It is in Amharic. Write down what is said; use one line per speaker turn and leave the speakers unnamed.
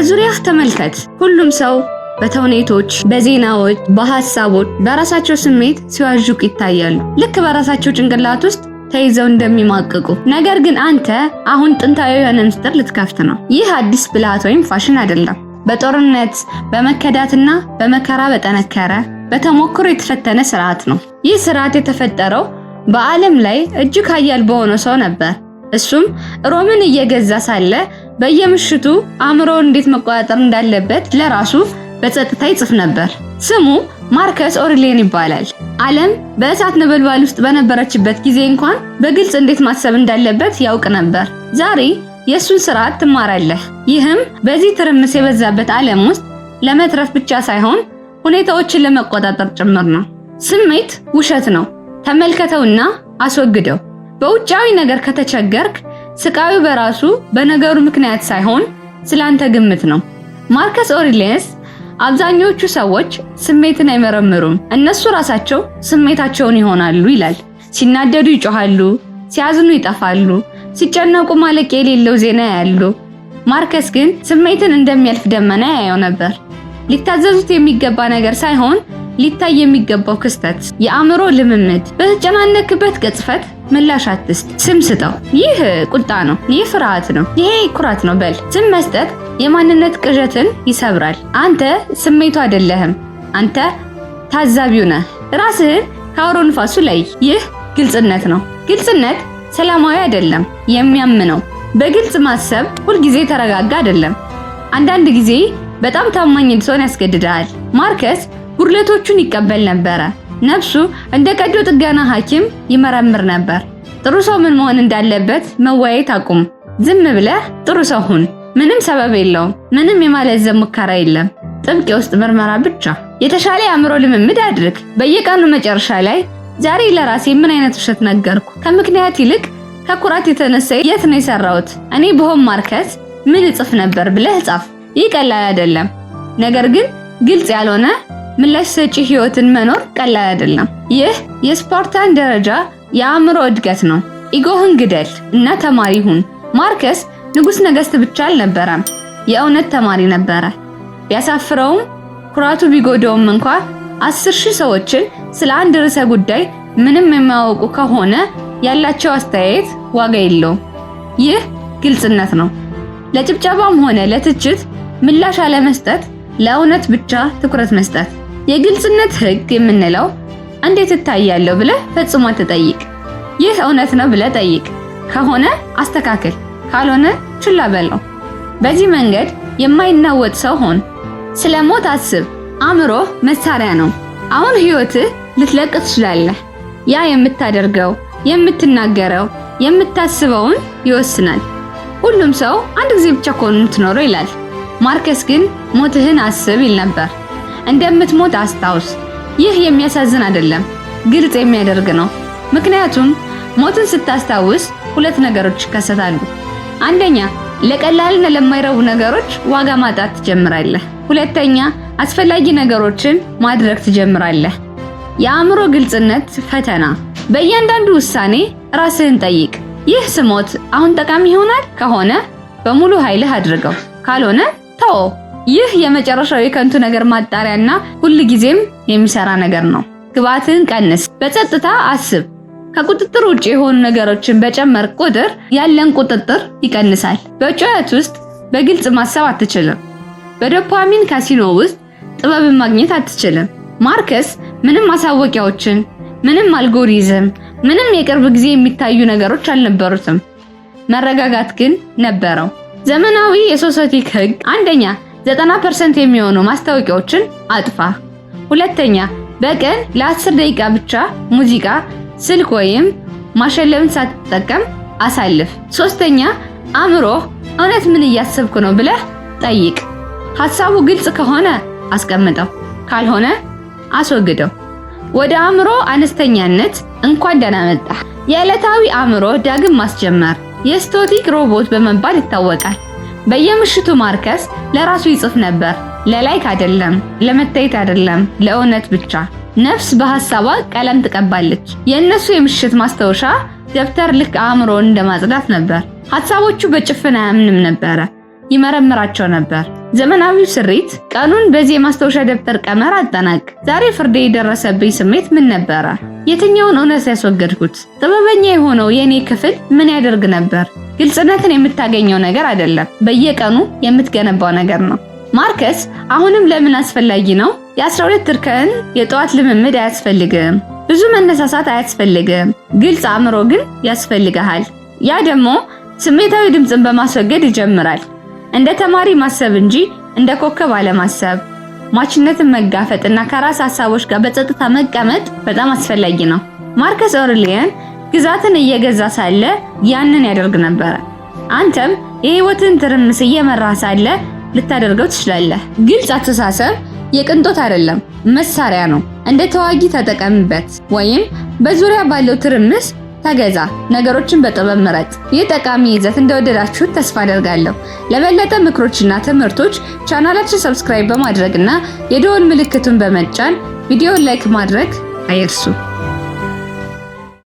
በዙሪያህ ተመልከት። ሁሉም ሰው በተውኔቶች፣ በዜናዎች፣ በሐሳቦች በራሳቸው ስሜት ሲዋዥቁ ይታያሉ፣ ልክ በራሳቸው ጭንቅላት ውስጥ ተይዘው እንደሚማቅቁ። ነገር ግን አንተ አሁን ጥንታዊ የሆነ ምስጢር ልትከፍት ነው። ይህ አዲስ ብልሃት ወይም ፋሽን አይደለም። በጦርነት በመከዳትና በመከራ በጠነከረ በተሞክሮ የተፈተነ ስርዓት ነው። ይህ ስርዓት የተፈጠረው በዓለም ላይ እጅግ ኃያል በሆነ ሰው ነበር። እሱም ሮምን እየገዛ ሳለ በየምሽቱ አእምሮውን እንዴት መቆጣጠር እንዳለበት ለራሱ በጸጥታ ይጽፍ ነበር። ስሙ ማርከስ ኦሬሊየን ይባላል። ዓለም በእሳት ነበልባል ውስጥ በነበረችበት ጊዜ እንኳን በግልጽ እንዴት ማሰብ እንዳለበት ያውቅ ነበር። ዛሬ የሱን ስርዓት ትማራለህ። ይህም በዚህ ትርምስ የበዛበት ዓለም ውስጥ ለመትረፍ ብቻ ሳይሆን ሁኔታዎችን ለመቆጣጠር ጭምር ነው። ስሜት ውሸት ነው። ተመልከተውና አስወግደው። በውጫዊ ነገር ከተቸገርክ ስቃዩ በራሱ በነገሩ ምክንያት ሳይሆን ስላንተ ግምት ነው። ማርከስ ኦሬሊየስ አብዛኞቹ ሰዎች ስሜትን አይመረምሩም፣ እነሱ ራሳቸው ስሜታቸውን ይሆናሉ ይላል። ሲናደዱ ይጮሃሉ፣ ሲያዝኑ ይጠፋሉ፣ ሲጨነቁ ማለቂያ የሌለው ዜና ያያሉ። ማርከስ ግን ስሜትን እንደሚያልፍ ደመና ያየው ነበር። ሊታዘዙት የሚገባ ነገር ሳይሆን ሊታይ የሚገባው ክስተት። የአእምሮ ልምምድ። በተጨናነክበት ቅጽበት ምላሽ አትስጥ፣ ስም ስጠው። ይህ ቁጣ ነው፣ ይህ ፍርሃት ነው፣ ይሄ ኩራት ነው በል። ስም መስጠት የማንነት ቅዠትን ይሰብራል። አንተ ስሜቱ አይደለህም፣ አንተ ታዛቢው ነህ። ራስህን ከአውሎ ንፋሱ ለይ። ይህ ግልጽነት ነው። ግልጽነት ሰላማዊ አይደለም፣ የሚያምነው። በግልጽ ማሰብ ሁልጊዜ ተረጋጋ አይደለም። አንዳንድ ጊዜ በጣም ታማኝ እንድትሆን ያስገድዳል። ማርከስ ጉድለቶቹን ይቀበል ነበር። ነፍሱ እንደ ቀዶ ጥገና ሐኪም ይመረምር ነበር። ጥሩ ሰው ምን መሆን እንዳለበት መወያየት አቁም። ዝም ብለህ ጥሩ ሰው ሁን። ምንም ሰበብ የለውም። ምንም የማለዘብ ሙከራ የለም። ጥብቅ የውስጥ ምርመራ ብቻ። የተሻለ የአእምሮ ልምምድ አድርግ። በየቀኑ መጨረሻ ላይ ዛሬ ለራሴ ምን አይነት ውሸት ነገርኩ? ከምክንያት ይልቅ ከኩራት የተነሳ የት ነው የሰራሁት? እኔ በሆን ማርከስ ምን እጽፍ ነበር ብለህ ጻፍ። ይህ ቀላል አይደለም፣ ነገር ግን ግልጽ ያልሆነ ምላሽ ሰጪ ህይወትን መኖር ቀላል አይደለም። ይህ የስፓርታን ደረጃ የአእምሮ እድገት ነው። ኢጎህን ግደል እና ተማሪ ሁን። ማርከስ ንጉስ ነገስት ብቻ አልነበረም፣ የእውነት ተማሪ ነበረ። ቢያሳፍረውም ኩራቱ ቢጎዳውም እንኳን 10,000 ሰዎችን ስለ አንድ ርዕሰ ጉዳይ ምንም የማያውቁ ከሆነ ያላቸው አስተያየት ዋጋ የለውም። ይህ ግልጽነት ነው። ለጭብጨባም ሆነ ለትችት ምላሽ አለመስጠት፣ ለእውነት ብቻ ትኩረት መስጠት። የግልጽነት ህግ የምንለው እንዴት እታያለሁ ብለህ ፈጽሞ አትጠይቅ። ይህ እውነት ነው ብለህ ጠይቅ። ከሆነ አስተካክል፣ ካልሆነ ችላ በለው። በዚህ መንገድ የማይናወጥ ሰው ሆን። ስለ ሞት አስብ። አእምሮ መሳሪያ ነው። አሁን ህይወትህ ልትለቅ ትችላለህ። ያ የምታደርገው፣ የምትናገረው፣ የምታስበውን ይወስናል። ሁሉም ሰው አንድ ጊዜ ብቻ እኮ ነው የምትኖረው ይላል። ማርከስ ግን ሞትህን አስብ ይል ነበር። እንደምትሞት አስታውስ። ይህ የሚያሳዝን አይደለም፣ ግልጽ የሚያደርግ ነው። ምክንያቱም ሞትን ስታስታውስ ሁለት ነገሮች ይከሰታሉ። አንደኛ፣ ለቀላልና ለማይረቡ ነገሮች ዋጋ ማጣት ትጀምራለህ። ሁለተኛ፣ አስፈላጊ ነገሮችን ማድረግ ትጀምራለህ። የአእምሮ ግልጽነት ፈተና። በእያንዳንዱ ውሳኔ ራስህን ጠይቅ። ይህ ስሞት አሁን ጠቃሚ ይሆናል? ከሆነ በሙሉ ኃይልህ አድርገው፣ ካልሆነ ተው። ይህ የመጨረሻው የከንቱ ነገር ማጣሪያና ሁልጊዜም የሚሰራ ነገር ነው። ግባትህን ቀንስ። በጸጥታ አስብ። ከቁጥጥር ውጪ የሆኑ ነገሮችን በጨመር ቁጥር ያለን ቁጥጥር ይቀንሳል። በጩኸት ውስጥ በግልጽ ማሰብ አትችልም። በዶፓሚን ካሲኖ ውስጥ ጥበብን ማግኘት አትችልም። ማርከስ ምንም ማሳወቂያዎችን፣ ምንም አልጎሪዝም፣ ምንም የቅርብ ጊዜ የሚታዩ ነገሮች አልነበሩትም። መረጋጋት ግን ነበረው። ዘመናዊ የሶሳይቲክ ህግ አንደኛ፣ 90% የሚሆኑ ማስታወቂያዎችን አጥፋ። ሁለተኛ፣ በቀን ለ10 ደቂቃ ብቻ ሙዚቃ፣ ስልክ ወይም ማሸለምን ሳትጠቀም አሳልፍ። ሶስተኛ፣ አእምሮ እውነት ምን እያሰብኩ ነው ብለህ ጠይቅ። ሐሳቡ ግልጽ ከሆነ አስቀምጠው፣ ካልሆነ አስወግደው። ወደ አእምሮ አነስተኛነት እንኳን ደህና መጣህ። የዕለታዊ አእምሮ ዳግም ማስጀመር የስቶቲክ ሮቦት በመባል ይታወቃል። በየምሽቱ ማርከስ ለራሱ ይጽፍ ነበር። ለላይክ አይደለም፣ ለመታየት አይደለም፣ ለእውነት ብቻ። ነፍስ በሐሳቧ ቀለም ትቀባለች። የእነሱ የምሽት ማስታወሻ ደብተር ልክ አእምሮን እንደማጽዳት ነበር። ሐሳቦቹ በጭፍን አያምንም ነበር፣ ይመረምራቸው ነበር። ዘመናዊው ስሪት ቀኑን በዚህ የማስታወሻ ደብተር ቀመር አጠናቅ። ዛሬ ፍርዴ የደረሰብኝ ስሜት ምን ነበረ? የትኛውን እውነት ያስወገድኩት? ጥበበኛ የሆነው የኔ ክፍል ምን ያደርግ ነበር? ግልጽነትን የምታገኘው ነገር አይደለም፣ በየቀኑ የምትገነባው ነገር ነው። ማርከስ አሁንም ለምን አስፈላጊ ነው? የ12 እርከን የጠዋት ልምምድ አያስፈልግም። ብዙ መነሳሳት አያስፈልግም። ግልጽ አእምሮ ግን ያስፈልግሃል። ያ ደግሞ ስሜታዊ ድምፅን በማስወገድ ይጀምራል። እንደ ተማሪ ማሰብ እንጂ እንደ ኮከብ አለማሰብ። ማችነትን መጋፈጥና ከራስ ሐሳቦች ጋር በጸጥታ መቀመጥ በጣም አስፈላጊ ነው። ማርከስ ኦርሊያን ግዛትን እየገዛ ሳለ ያንን ያደርግ ነበር። አንተም የህይወትን ትርምስ እየመራህ ሳለ ልታደርገው ትችላለህ። ግልጽ አስተሳሰብ የቅንጦት አይደለም፣ መሳሪያ ነው። እንደ ተዋጊ ተጠቀምበት፣ ወይም በዙሪያ ባለው ትርምስ ተገዛ። ነገሮችን በጥበብ ምረጥ። ይህ ጠቃሚ ይዘት እንደወደዳችሁት ተስፋ አደርጋለሁ። ለበለጠ ምክሮችና ትምህርቶች ቻናላችን ሰብስክራይብ በማድረግና የደወል ምልክቱን በመጫን ቪዲዮውን ላይክ ማድረግ አይርሱ።